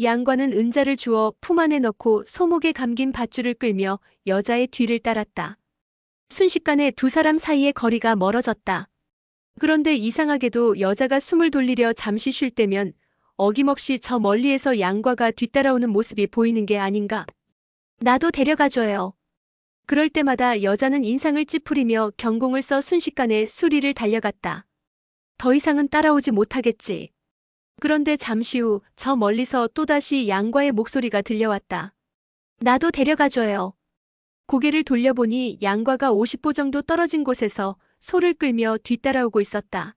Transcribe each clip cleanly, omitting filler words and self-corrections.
양과는 은자를 주어 품 안에 넣고 소목에 감긴 밧줄을 끌며 여자의 뒤를 따랐다. 순식간에 두 사람 사이의 거리가 멀어졌다. 그런데 이상하게도 여자가 숨을 돌리려 잠시 쉴 때면 어김없이 저 멀리에서 양과가 뒤따라오는 모습이 보이는 게 아닌가. 나도 데려가줘요. 그럴 때마다 여자는 인상을 찌푸리며 경공을 써 순식간에 수리를 달려갔다. 더 이상은 따라오지 못하겠지. 그런데 잠시 후 저 멀리서 또다시 양과의 목소리가 들려왔다. 나도 데려가줘요. 고개를 돌려보니 양과가 50보 정도 떨어진 곳에서 소를 끌며 뒤따라오고 있었다.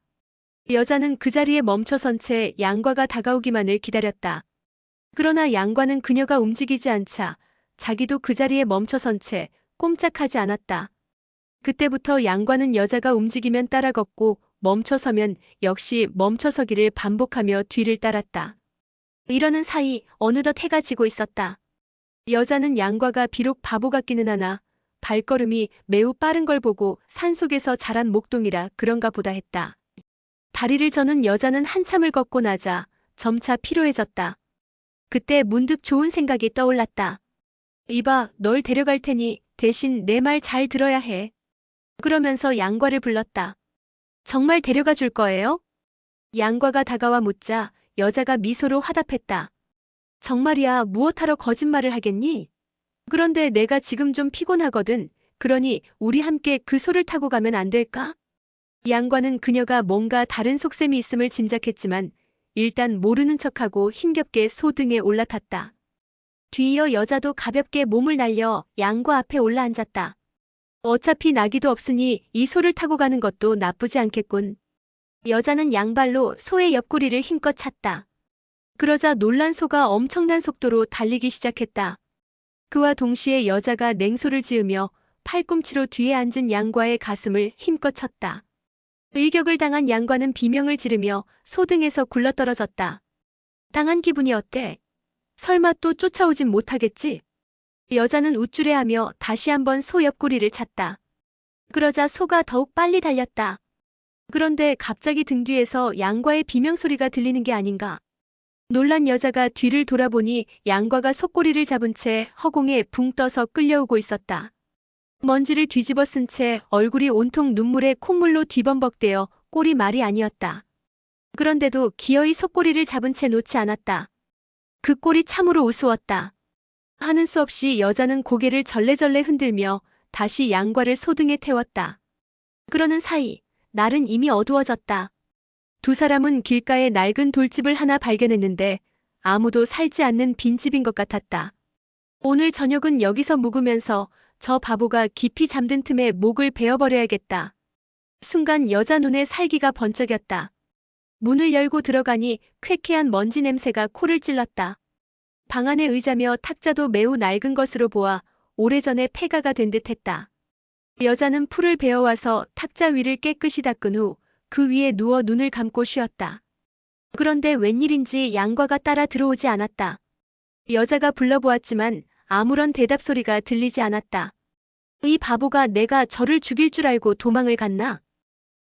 여자는 그 자리에 멈춰선 채 양과가 다가오기만을 기다렸다. 그러나 양과는 그녀가 움직이지 않자 자기도 그 자리에 멈춰선 채 꼼짝하지 않았다. 그때부터 양과는 여자가 움직이면 따라 걷고 멈춰서면 역시 멈춰서기를 반복하며 뒤를 따랐다. 이러는 사이 어느덧 해가 지고 있었다. 여자는 양과가 비록 바보 같기는 하나 발걸음이 매우 빠른 걸 보고 산속에서 자란 목동이라 그런가 보다 했다. 다리를 저는 여자는 한참을 걷고 나자 점차 피로해졌다. 그때 문득 좋은 생각이 떠올랐다. 이봐, 널 데려갈 테니 대신 내 말 잘 들어야 해. 그러면서 양과를 불렀다. 정말 데려가 줄 거예요? 양과가 다가와 묻자 여자가 미소로 화답했다. 정말이야, 무엇하러 거짓말을 하겠니? 그런데 내가 지금 좀 피곤하거든. 그러니 우리 함께 그 소를 타고 가면 안 될까? 양과는 그녀가 뭔가 다른 속셈이 있음을 짐작했지만 일단 모르는 척하고 힘겹게 소 등에 올라탔다. 뒤이어 여자도 가볍게 몸을 날려 양과 앞에 올라앉았다. 어차피 나기도 없으니 이 소를 타고 가는 것도 나쁘지 않겠군. 여자는 양발로 소의 옆구리를 힘껏 찼다. 그러자 놀란 소가 엄청난 속도로 달리기 시작했다. 그와 동시에 여자가 냉소를 지으며 팔꿈치로 뒤에 앉은 양과의 가슴을 힘껏 쳤다. 일격을 당한 양과는 비명을 지르며 소 등에서 굴러떨어졌다. 당한 기분이 어때? 설마 또 쫓아오진 못하겠지? 여자는 우쭐해하며 다시 한번 소 옆구리를 찼다. 그러자 소가 더욱 빨리 달렸다. 그런데 갑자기 등 뒤에서 양과의 비명소리가 들리는 게 아닌가. 놀란 여자가 뒤를 돌아보니 양과가 속꼬리를 잡은 채 허공에 붕 떠서 끌려오고 있었다. 먼지를 뒤집어 쓴 채 얼굴이 온통 눈물에 콧물로 뒤범벅되어 꼴이 말이 아니었다. 그런데도 기어이 속꼬리를 잡은 채 놓지 않았다. 그 꼴이 참으로 우스웠다. 하는 수 없이 여자는 고개를 절레절레 흔들며 다시 양과를 소등에 태웠다. 그러는 사이 날은 이미 어두워졌다. 두 사람은 길가에 낡은 돌집을 하나 발견했는데 아무도 살지 않는 빈집인 것 같았다. 오늘 저녁은 여기서 묵으면서 저 바보가 깊이 잠든 틈에 목을 베어버려야겠다. 순간 여자 눈에 살기가 번쩍였다. 문을 열고 들어가니 쾌쾌한 먼지 냄새가 코를 찔렀다. 방 안의 의자며 탁자도 매우 낡은 것으로 보아 오래전에 폐가가 된 듯했다. 여자는 풀을 베어와서 탁자 위를 깨끗이 닦은 후 그 위에 누워 눈을 감고 쉬었다. 그런데 웬일인지 양과가 따라 들어오지 않았다. 여자가 불러보았지만 아무런 대답 소리가 들리지 않았다. 이 바보가 내가 저를 죽일 줄 알고 도망을 갔나?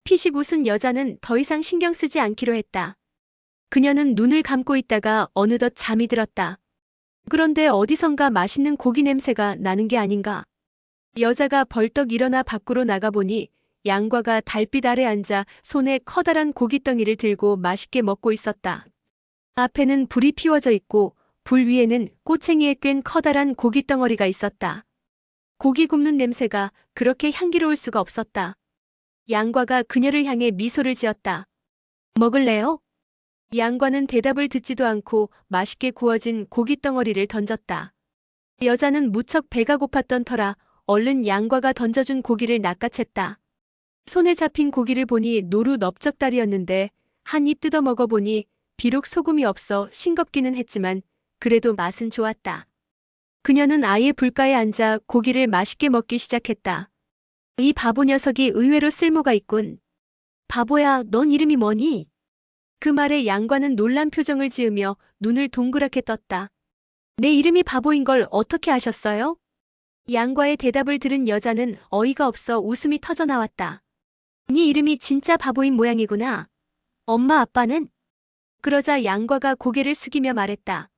피식 웃은 여자는 더 이상 신경 쓰지 않기로 했다. 그녀는 눈을 감고 있다가 어느덧 잠이 들었다. 그런데 어디선가 맛있는 고기 냄새가 나는 게 아닌가. 여자가 벌떡 일어나 밖으로 나가보니 양과가 달빛 아래 앉아 손에 커다란 고깃덩이를 들고 맛있게 먹고 있었다. 앞에는 불이 피워져 있고 불 위에는 꼬챙이에 꿰인 커다란 고깃덩어리가 있었다. 고기 굽는 냄새가 그렇게 향기로울 수가 없었다. 양과가 그녀를 향해 미소를 지었다. 먹을래요? 양과는 대답을 듣지도 않고 맛있게 구워진 고깃덩어리를 던졌다. 여자는 무척 배가 고팠던 터라 얼른 양과가 던져준 고기를 낚아챘다. 손에 잡힌 고기를 보니 노루 넓적다리였는데 한 입 뜯어 먹어보니 비록 소금이 없어 싱겁기는 했지만 그래도 맛은 좋았다. 그녀는 아예 불가에 앉아 고기를 맛있게 먹기 시작했다. 이 바보 녀석이 의외로 쓸모가 있군. 바보야, 넌 이름이 뭐니? 그 말에 양과는 놀란 표정을 지으며 눈을 동그랗게 떴다. 내 이름이 바보인 걸 어떻게 아셨어요? 양과의 대답을 들은 여자는 어이가 없어 웃음이 터져나왔다. 네 이름이 진짜 바보인 모양이구나. 엄마 아빠는? 그러자 양과가 고개를 숙이며 말했다.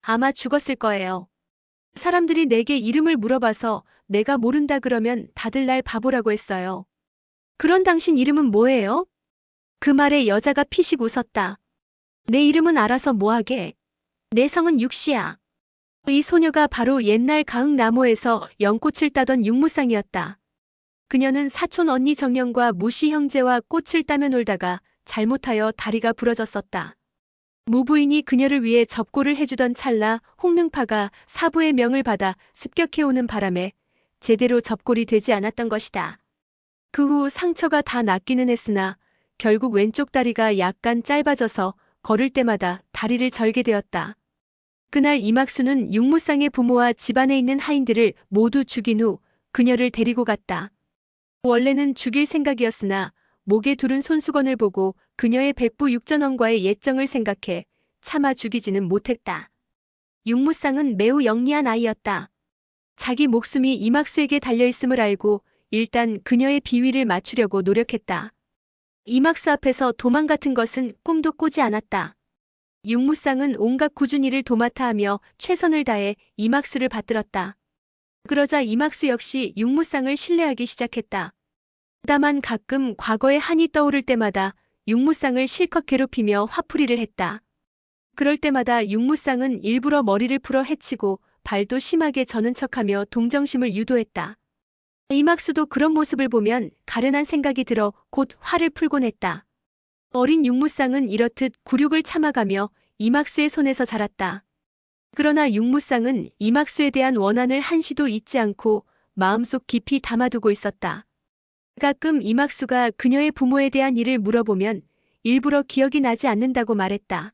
아마 죽었을 거예요. 사람들이 내게 이름을 물어봐서 내가 모른다 그러면 다들 날 바보라고 했어요. 그런 당신 이름은 뭐예요? 그 말에 여자가 피식 웃었다. 내 이름은 알아서 뭐하게. 내 성은 육시야. 이 소녀가 바로 옛날 가흥나무에서 연꽃을 따던 육무쌍이었다. 그녀는 사촌 언니 정영과 무시 형제와 꽃을 따며 놀다가 잘못하여 다리가 부러졌었다. 무부인이 그녀를 위해 접고를 해주던 찰나 홍능파가 사부의 명을 받아 습격해오는 바람에 제대로 접골이 되지 않았던 것이다. 그 후 상처가 다 낫기는 했으나 결국 왼쪽 다리가 약간 짧아져서 걸을 때마다 다리를 절게 되었다. 그날 이막수는 육무쌍의 부모와 집안에 있는 하인들을 모두 죽인 후 그녀를 데리고 갔다. 원래는 죽일 생각이었으나 목에 두른 손수건을 보고 그녀의 백부 육전원과의 예정을 생각해 차마 죽이지는 못했다. 육무쌍은 매우 영리한 아이였다. 자기 목숨이 이막수에게 달려있음을 알고 일단 그녀의 비위를 맞추려고 노력했다. 이막수 앞에서 도망 같은 것은 꿈도 꾸지 않았다. 육무쌍은 온갖 꾸준히 일을 도맡아 하며 최선을 다해 이막수를 받들었다. 그러자 이막수 역시 육무쌍을 신뢰하기 시작했다. 다만 가끔 과거의 한이 떠오를 때마다 육무쌍을 실컷 괴롭히며 화풀이를 했다. 그럴 때마다 육무쌍은 일부러 머리를 풀어 해치고 발도 심하게 저는 척하며 동정심을 유도했다. 이막수도 그런 모습을 보면 가련한 생각이 들어 곧 화를 풀곤 했다. 어린 육무쌍은 이렇듯 굴욕을 참아가며 이막수의 손에서 자랐다. 그러나 육무쌍은 이막수에 대한 원한을 한시도 잊지 않고 마음속 깊이 담아두고 있었다. 가끔 이막수가 그녀의 부모에 대한 일을 물어보면 일부러 기억이 나지 않는다고 말했다.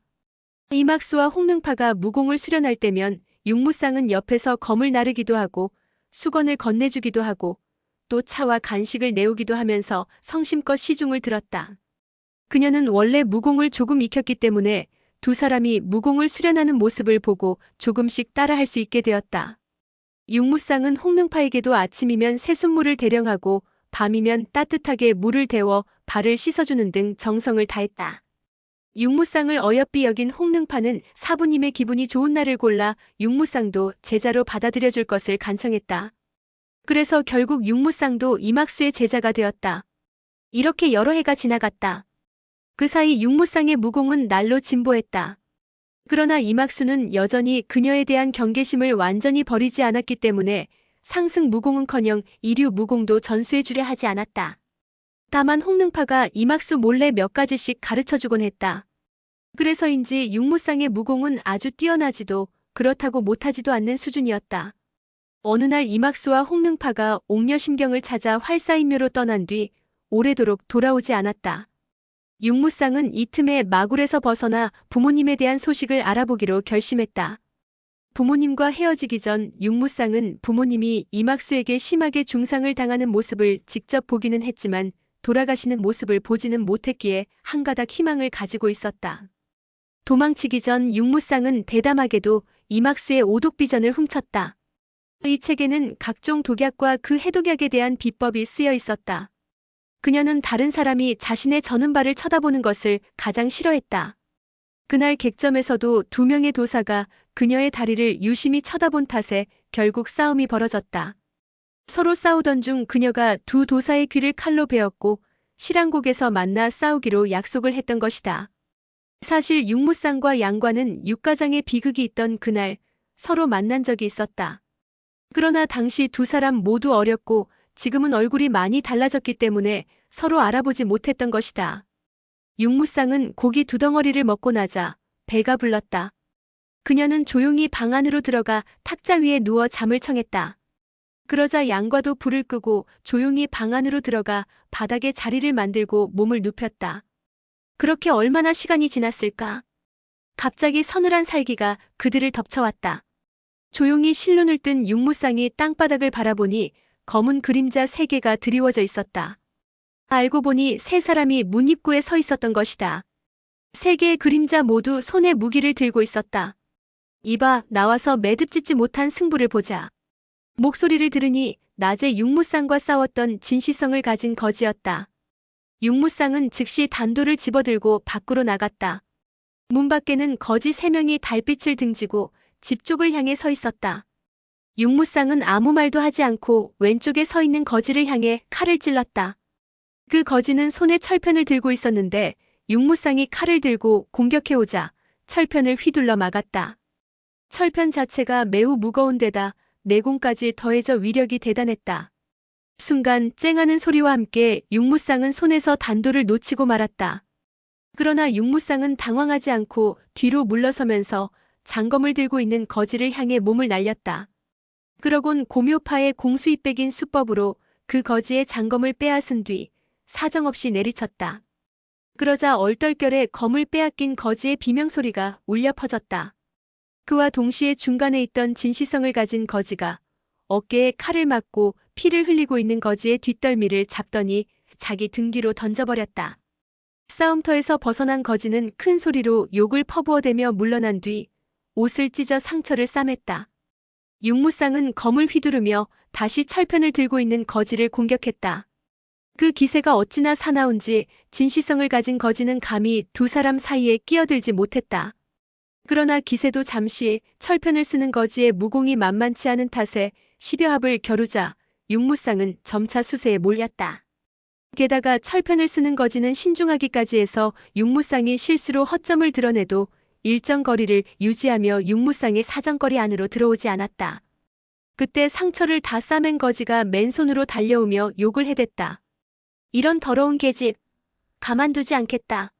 이막수와 홍능파가 무공을 수련할 때면 육무쌍은 옆에서 검을 나르기도 하고 수건을 건네주기도 하고 또 차와 간식을 내오기도 하면서 성심껏 시중을 들었다. 그녀는 원래 무공을 조금 익혔기 때문에 두 사람이 무공을 수련하는 모습을 보고 조금씩 따라할 수 있게 되었다. 육무쌍은 홍능파에게도 아침이면 새순물을 대령하고 밤이면 따뜻하게 물을 데워 발을 씻어주는 등 정성을 다했다. 육무쌍을 어여삐 여긴 홍능파는 사부님의 기분이 좋은 날을 골라 육무쌍도 제자로 받아들여줄 것을 간청했다. 그래서 결국 육무쌍도 이막수의 제자가 되었다. 이렇게 여러 해가 지나갔다. 그 사이 육무쌍의 무공은 날로 진보했다. 그러나 이막수는 여전히 그녀에 대한 경계심을 완전히 버리지 않았기 때문에 상승 무공은커녕 이류 무공도 전수해주려 하지 않았다. 다만 홍능파가 이막수 몰래 몇 가지씩 가르쳐주곤 했다. 그래서인지 육무쌍의 무공은 아주 뛰어나지도 그렇다고 못하지도 않는 수준이었다. 어느 날 이막수와 홍능파가 옥녀심경을 찾아 활사인묘로 떠난 뒤 오래도록 돌아오지 않았다. 육무쌍은 이 틈에 마굴에서 벗어나 부모님에 대한 소식을 알아보기로 결심했다. 부모님과 헤어지기 전 육무쌍은 부모님이 이막수에게 심하게 중상을 당하는 모습을 직접 보기는 했지만 돌아가시는 모습을 보지는 못했기에 한 가닥 희망을 가지고 있었다. 도망치기 전 육무쌍은 대담하게도 이막수의 오독비전을 훔쳤다. 이 책에는 각종 독약과 그 해독약에 대한 비법이 쓰여 있었다. 그녀는 다른 사람이 자신의 저는 발을 쳐다보는 것을 가장 싫어했다. 그날 객점에서도 두 명의 도사가 그녀의 다리를 유심히 쳐다본 탓에 결국 싸움이 벌어졌다. 서로 싸우던 중 그녀가 두 도사의 귀를 칼로 베었고 실랑곡에서 만나 싸우기로 약속을 했던 것이다. 사실 육무쌍과 양과는 육가장의 비극이 있던 그날 서로 만난 적이 있었다. 그러나 당시 두 사람 모두 어렸고 지금은 얼굴이 많이 달라졌기 때문에 서로 알아보지 못했던 것이다. 육무쌍은 고기 두 덩어리를 먹고 나자 배가 불렀다. 그녀는 조용히 방 안으로 들어가 탁자 위에 누워 잠을 청했다. 그러자 양과도 불을 끄고 조용히 방 안으로 들어가 바닥에 자리를 만들고 몸을 눕혔다. 그렇게 얼마나 시간이 지났을까? 갑자기 서늘한 살기가 그들을 덮쳐왔다. 조용히 실눈을 뜬 육무쌍이 땅바닥을 바라보니 검은 그림자 3개가 드리워져 있었다. 알고 보니 3사람이 문 입구에 서 있었던 것이다. 3개의 그림자 모두 손에 무기를 들고 있었다. 이봐, 나와서 매듭짓지 못한 승부를 보자. 목소리를 들으니 낮에 육무쌍과 싸웠던 진시성을 가진 거지였다. 육무쌍은 즉시 단도를 집어들고 밖으로 나갔다. 문 밖에는 거지 3명이 달빛을 등지고 집 쪽을 향해 서 있었다. 육무쌍은 아무 말도 하지 않고 왼쪽에 서 있는 거지를 향해 칼을 찔렀다. 그 거지는 손에 철편을 들고 있었는데 육무쌍이 칼을 들고 공격해오자 철편을 휘둘러 막았다. 철편 자체가 매우 무거운 데다 내공까지 더해져 위력이 대단했다. 순간 쨍하는 소리와 함께 육무쌍은 손에서 단도를 놓치고 말았다. 그러나 육무쌍은 당황하지 않고 뒤로 물러서면서 장검을 들고 있는 거지를 향해 몸을 날렸다. 그러곤 고묘파의 공수이 빼긴 수법으로 그 거지의 장검을 빼앗은 뒤 사정없이 내리쳤다. 그러자 얼떨결에 검을 빼앗긴 거지의 비명소리가 울려 퍼졌다. 그와 동시에 중간에 있던 진시성을 가진 거지가 어깨에 칼을 맞고 피를 흘리고 있는 거지의 뒷덜미를 잡더니 자기 등 뒤로 던져버렸다. 싸움터에서 벗어난 거지는 큰 소리로 욕을 퍼부어대며 물러난 뒤 옷을 찢어 상처를 싸맸다. 육무쌍은 검을 휘두르며 다시 철편을 들고 있는 거지를 공격했다. 그 기세가 어찌나 사나운지 진시성을 가진 거지는 감히 두 사람 사이에 끼어들지 못했다. 그러나 기세도 잠시 철편을 쓰는 거지의 무공이 만만치 않은 탓에 10여 합을 겨루자 육무쌍은 점차 수세에 몰렸다. 게다가 철편을 쓰는 거지는 신중하기까지 해서 육무쌍이 실수로 허점을 드러내도 일정 거리를 유지하며 육무쌍의 사정거리 안으로 들어오지 않았다. 그때 상처를 다 싸맨 거지가 맨손으로 달려오며 욕을 해댔다. 이런 더러운 계집, 가만두지 않겠다.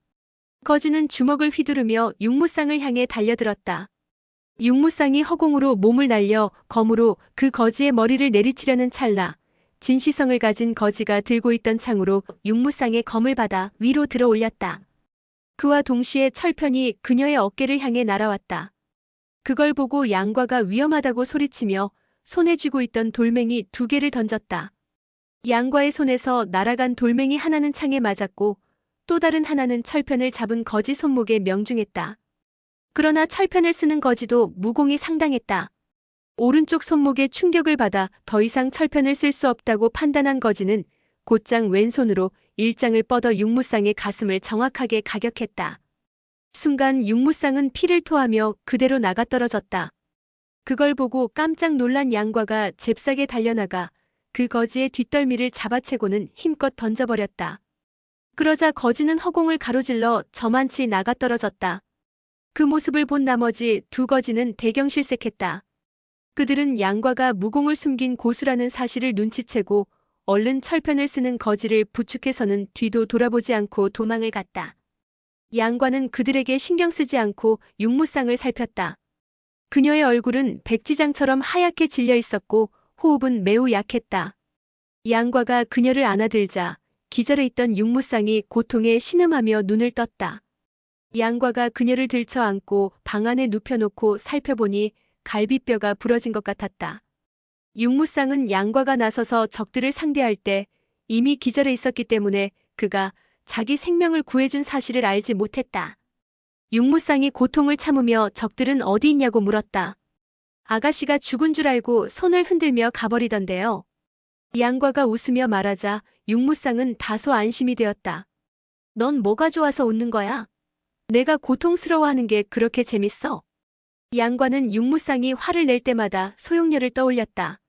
거지는 주먹을 휘두르며 육무쌍을 향해 달려들었다. 육무쌍이 허공으로 몸을 날려 검으로 그 거지의 머리를 내리치려는 찰나 진시성을 가진 거지가 들고 있던 창으로 육무쌍의 검을 받아 위로 들어 올렸다. 그와 동시에 철편이 그녀의 어깨를 향해 날아왔다. 그걸 보고 양과가 위험하다고 소리치며 손에 쥐고 있던 돌멩이 2개를 던졌다. 양과의 손에서 날아간 돌멩이 하나는 창에 맞았고 또 다른 하나는 철편을 잡은 거지 손목에 명중했다. 그러나 철편을 쓰는 거지도 무공이 상당했다. 오른쪽 손목에 충격을 받아 더 이상 철편을 쓸 수 없다고 판단한 거지는 곧장 왼손으로 일장을 뻗어 육무쌍의 가슴을 정확하게 가격했다. 순간 육무쌍은 피를 토하며 그대로 나가떨어졌다. 그걸 보고 깜짝 놀란 양과가 잽싸게 달려나가 그 거지의 뒷덜미를 잡아채고는 힘껏 던져버렸다. 그러자 거지는 허공을 가로질러 저만치 나가떨어졌다. 그 모습을 본 나머지 2 거지는 대경실색했다. 그들은 양과가 무공을 숨긴 고수라는 사실을 눈치채고 얼른 철편을 쓰는 거지를 부축해서는 뒤도 돌아보지 않고 도망을 갔다. 양과는 그들에게 신경 쓰지 않고 육무쌍을 살폈다. 그녀의 얼굴은 백지장처럼 하얗게 질려 있었고 호흡은 매우 약했다. 양과가 그녀를 안아들자 기절해 있던 육무쌍이 고통에 신음하며 눈을 떴다. 양과가 그녀를 들쳐 안고 방 안에 눕혀놓고 살펴보니 갈비뼈가 부러진 것 같았다. 육무쌍은 양과가 나서서 적들을 상대할 때 이미 기절해 있었기 때문에 그가 자기 생명을 구해준 사실을 알지 못했다. 육무쌍이 고통을 참으며 적들은 어디 있냐고 물었다. 아가씨가 죽은 줄 알고 손을 흔들며 가버리던데요. 양과가 웃으며 말하자 육무쌍은 다소 안심이 되었다. 넌 뭐가 좋아서 웃는 거야? 내가 고통스러워하는 게 그렇게 재밌어? 양과는 육무쌍이 화를 낼 때마다 소용렬을 떠올렸다.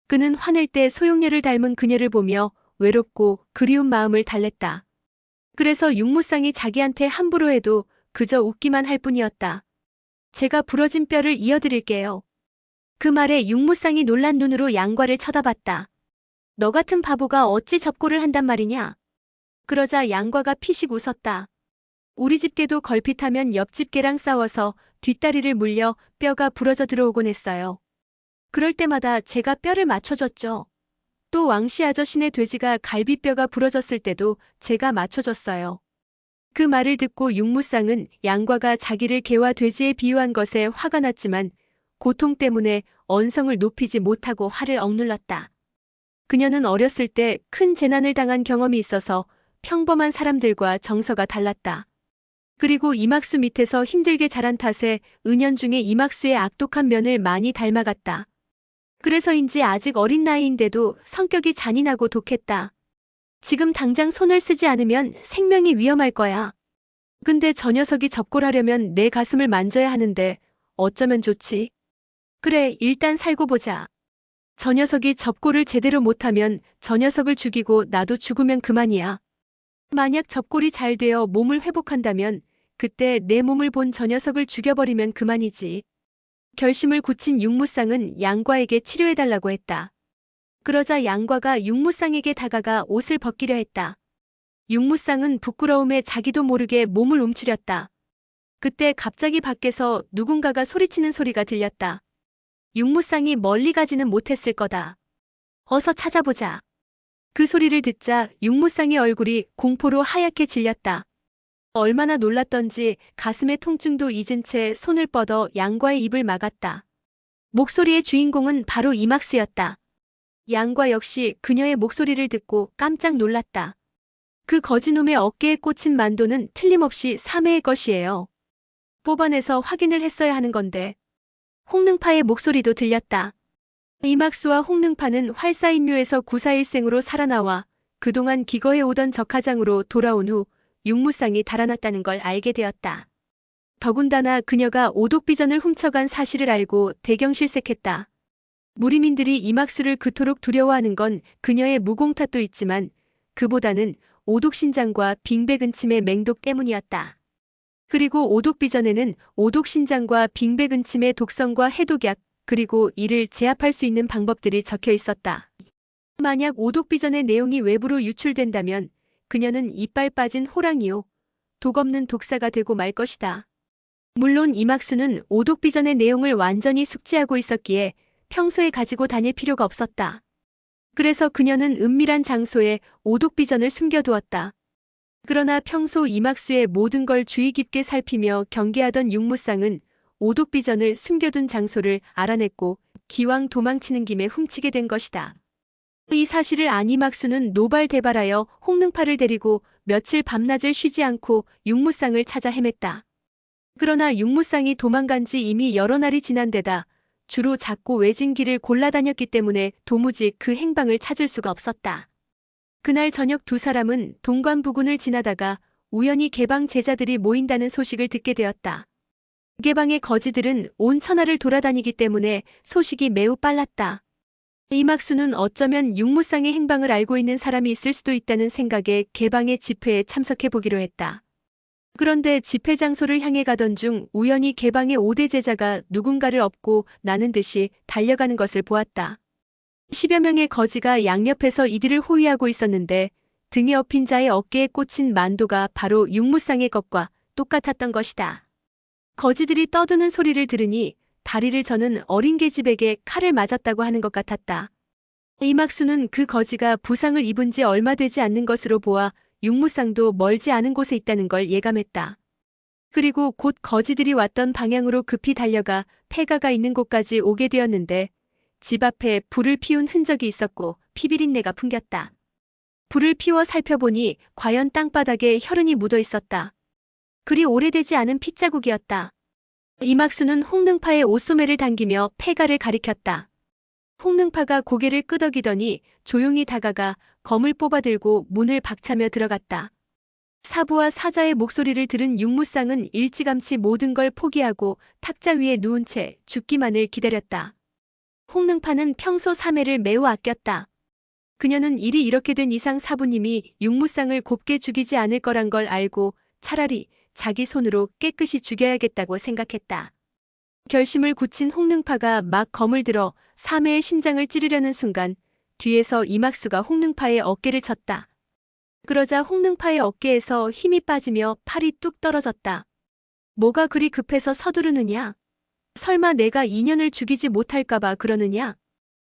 그는 화낼 때 소용렬을 닮은 그녀를 보며 외롭고 그리운 마음을 달랬다. 그래서 육무쌍이 자기한테 함부로 해도 그저 웃기만 할 뿐이었다. 제가 부러진 뼈를 이어드릴게요. 그 말에 육무쌍이 놀란 눈으로 양과를 쳐다봤다. 너 같은 바보가 어찌 접고를 한단 말이냐? 그러자 양과가 피식 웃었다. 우리 집 개도 걸핏하면 옆집 개랑 싸워서 뒷다리를 물려 뼈가 부러져 들어오곤 했어요. 그럴 때마다 제가 뼈를 맞춰줬죠. 또 왕씨 아저씨네 돼지가 갈비뼈가 부러졌을 때도 제가 맞춰줬어요. 그 말을 듣고 육무쌍은 양과가 자기를 개와 돼지에 비유한 것에 화가 났지만 고통 때문에 언성을 높이지 못하고 화를 억눌렀다. 그녀는 어렸을 때 큰 재난을 당한 경험이 있어서 평범한 사람들과 정서가 달랐다. 그리고 이막수 밑에서 힘들게 자란 탓에 은연중에 이막수의 악독한 면을 많이 닮아갔다. 그래서인지 아직 어린 나이인데도 성격이 잔인하고 독했다. 지금 당장 손을 쓰지 않으면 생명이 위험할 거야. 근데 저 녀석이 접골하려면 내 가슴을 만져야 하는데 어쩌면 좋지. 그래, 일단 살고 보자. 저 녀석이 접골을 제대로 못하면 저 녀석을 죽이고 나도 죽으면 그만이야. 만약 접골이 잘 되어 몸을 회복한다면 그때 내 몸을 본 저 녀석을 죽여버리면 그만이지. 결심을 굳힌 육무쌍은 양과에게 치료해달라고 했다. 그러자 양과가 육무쌍에게 다가가 옷을 벗기려 했다. 육무쌍은 부끄러움에 자기도 모르게 몸을 움츠렸다. 그때 갑자기 밖에서 누군가가 소리치는 소리가 들렸다. 육무쌍이 멀리 가지는 못했을 거다. 어서 찾아보자. 그 소리를 듣자 육무쌍의 얼굴이 공포로 하얗게 질렸다. 얼마나 놀랐던지 가슴의 통증도 잊은 채 손을 뻗어 양과의 입을 막았다. 목소리의 주인공은 바로 이막수였다. 양과 역시 그녀의 목소리를 듣고 깜짝 놀랐다. 그 거지놈의 어깨에 꽂힌 만도는 틀림없이 사매의 것이에요. 뽑아내서 확인을 했어야 하는 건데. 홍능파의 목소리도 들렸다. 이막수와 홍능파는 활사인묘에서 구사일생으로 살아나와 그동안 기거해 오던 적하장으로 돌아온 후 육무쌍이 달아났다는 걸 알게 되었다. 더군다나 그녀가 오독비전을 훔쳐간 사실을 알고 대경실색했다. 무리민들이 이막수를 그토록 두려워하는 건 그녀의 무공탓도 있지만 그보다는 오독신장과 빙백은침의 맹독 때문이었다. 그리고 오독비전에는 오독신장과 빙백은침의 독성과 해독약 그리고 이를 제압할 수 있는 방법들이 적혀 있었다. 만약 오독비전의 내용이 외부로 유출된다면 그녀는 이빨 빠진 호랑이요. 독 없는 독사가 되고 말 것이다. 물론 이막수는 오독비전의 내용을 완전히 숙지하고 있었기에 평소에 가지고 다닐 필요가 없었다. 그래서 그녀는 은밀한 장소에 오독비전을 숨겨두었다. 그러나 평소 이막수의 모든 걸 주의 깊게 살피며 경계하던 육무쌍은 오독비전을 숨겨둔 장소를 알아냈고 기왕 도망치는 김에 훔치게 된 것이다. 이 사실을 안 이막수는 노발대발하여 홍능파를 데리고 며칠 밤낮을 쉬지 않고 육무쌍을 찾아 헤맸다. 그러나 육무쌍이 도망간 지 이미 여러 날이 지난 데다 주로 작고 외진 길을 골라다녔기 때문에 도무지 그 행방을 찾을 수가 없었다. 그날 저녁 두 사람은 동관 부근을 지나다가 우연히 개방 제자들이 모인다는 소식을 듣게 되었다. 개방의 거지들은 온 천하를 돌아다니기 때문에 소식이 매우 빨랐다. 이막수는 어쩌면 육무쌍의 행방을 알고 있는 사람이 있을 수도 있다는 생각에 개방의 집회에 참석해 보기로 했다. 그런데 집회 장소를 향해 가던 중 우연히 개방의 5대 제자가 누군가를 업고 나는 듯이 달려가는 것을 보았다. 10여 명의 거지가 양옆에서 이들을 호위하고 있었는데 등에 업힌 자의 어깨에 꽂힌 만도가 바로 육무쌍의 것과 똑같았던 것이다. 거지들이 떠드는 소리를 들으니 다리를 저는 어린 계집에게 칼을 맞았다고 하는 것 같았다. 이막수는 그 거지가 부상을 입은 지 얼마 되지 않는 것으로 보아 육무쌍도 멀지 않은 곳에 있다는 걸 예감했다. 그리고 곧 거지들이 왔던 방향으로 급히 달려가 폐가가 있는 곳까지 오게 되었는데 집 앞에 불을 피운 흔적이 있었고 피비린내가 풍겼다. 불을 피워 살펴보니 과연 땅바닥에 혈흔이 묻어 있었다. 그리 오래되지 않은 핏자국이었다. 이막수는 홍능파의 옷소매를 당기며 폐가를 가리켰다. 홍능파가 고개를 끄덕이더니 조용히 다가가 검을 뽑아들고 문을 박차며 들어갔다. 사부와 사자의 목소리를 들은 육무쌍은 일찌감치 모든 걸 포기하고 탁자 위에 누운 채 죽기만을 기다렸다. 홍능파는 평소 사매를 매우 아꼈다. 그녀는 일이 이렇게 된 이상 사부님이 육무쌍을 곱게 죽이지 않을 거란 걸 알고 차라리 자기 손으로 깨끗이 죽여야겠다고 생각했다. 결심을 굳힌 홍능파가 막 검을 들어 사매의 심장을 찌르려는 순간 뒤에서 이막수가 홍능파의 어깨를 쳤다. 그러자 홍능파의 어깨에서 힘이 빠지며 팔이 뚝 떨어졌다. 뭐가 그리 급해서 서두르느냐? 설마 내가 인연을 죽이지 못할까봐 그러느냐?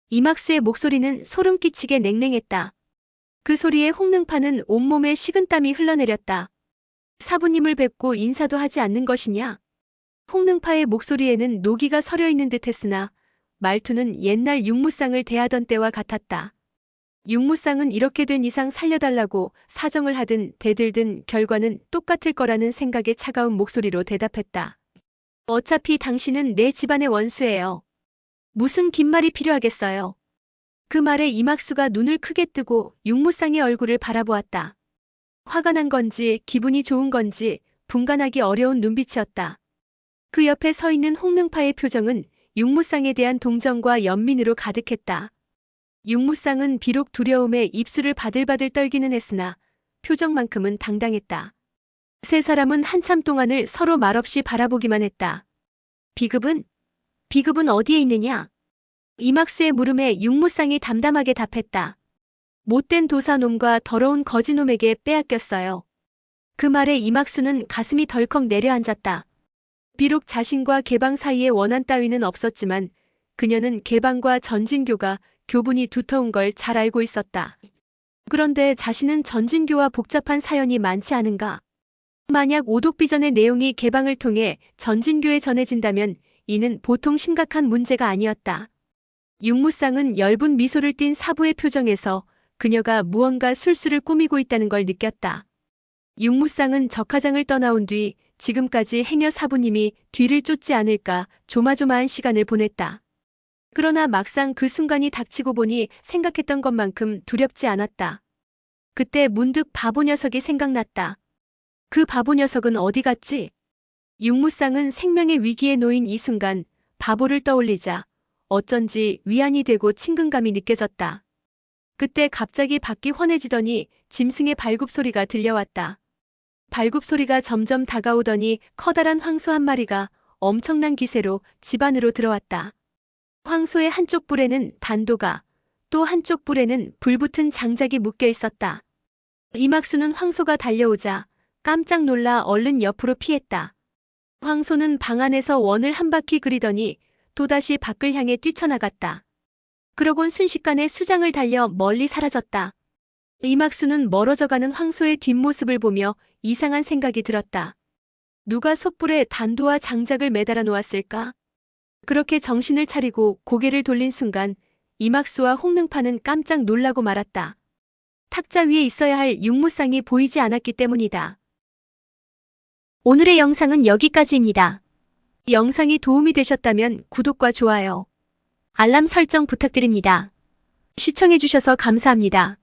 이막수의 목소리는 소름 끼치게 냉랭했다. 그 소리에 홍능파는 온몸에 식은땀이 흘러내렸다. 사부님을 뵙고 인사도 하지 않는 것이냐? 홍능파의 목소리에는 노기가 서려 있는 듯 했으나 말투는 옛날 육무쌍을 대하던 때와 같았다. 육무쌍은 이렇게 된 이상 살려달라고 사정을 하든 대들든 결과는 똑같을 거라는 생각에 차가운 목소리로 대답했다. 어차피 당신은 내 집안의 원수예요. 무슨 긴 말이 필요하겠어요. 그 말에 이막수가 눈을 크게 뜨고 육무쌍의 얼굴을 바라보았다. 화가 난 건지 기분이 좋은 건지 분간하기 어려운 눈빛이었다. 그 옆에 서 있는 홍능파의 표정은 육무쌍에 대한 동정과 연민으로 가득했다. 육무쌍은 비록 두려움에 입술을 바들바들 떨기는 했으나 표정만큼은 당당했다. 세 사람은 한참 동안을 서로 말없이 바라보기만 했다. 비급은? 비급은 어디에 있느냐? 이막수의 물음에 육무쌍이 담담하게 답했다. 못된 도사놈과 더러운 거지놈에게 빼앗겼어요. 그 말에 이막수는 가슴이 덜컥 내려앉았다. 비록 자신과 개방 사이에 원한 따위는 없었지만 그녀는 개방과 전진교가 교분이 두터운 걸 잘 알고 있었다. 그런데 자신은 전진교와 복잡한 사연이 많지 않은가? 만약 오독비전의 내용이 개방을 통해 전진교에 전해진다면 이는 보통 심각한 문제가 아니었다. 육무쌍은 엷은 미소를 띤 사부의 표정에서 그녀가 무언가 술수를 꾸미고 있다는 걸 느꼈다. 육무쌍은 적화장을 떠나온 뒤 지금까지 행여 사부님이 뒤를 쫓지 않을까 조마조마한 시간을 보냈다. 그러나 막상 그 순간이 닥치고 보니 생각했던 것만큼 두렵지 않았다. 그때 문득 바보 녀석이 생각났다. 그 바보 녀석은 어디 갔지? 육무쌍은 생명의 위기에 놓인 이 순간 바보를 떠올리자 어쩐지 위안이 되고 친근감이 느껴졌다. 그때 갑자기 밖이 환해지더니 짐승의 발굽 소리가 들려왔다. 발굽 소리가 점점 다가오더니 커다란 황소 한 마리가 엄청난 기세로 집 안으로 들어왔다. 황소의 한쪽 뿔에는 단도가, 또 한쪽 뿔에는 불붙은 장작이 묶여 있었다. 이막수는 황소가 달려오자 깜짝 놀라 얼른 옆으로 피했다. 황소는 방 안에서 원을 한 바퀴 그리더니 또다시 밖을 향해 뛰쳐나갔다. 그러곤 순식간에 수장을 달려 멀리 사라졌다. 이막수는 멀어져가는 황소의 뒷모습을 보며 이상한 생각이 들었다. 누가 솥불에 단도와 장작을 매달아 놓았을까? 그렇게 정신을 차리고 고개를 돌린 순간 이막수와 홍능파는 깜짝 놀라고 말았다. 탁자 위에 있어야 할 육무쌍이 보이지 않았기 때문이다. 오늘의 영상은 여기까지입니다. 영상이 도움이 되셨다면 구독과 좋아요, 알람 설정 부탁드립니다. 시청해주셔서 감사합니다.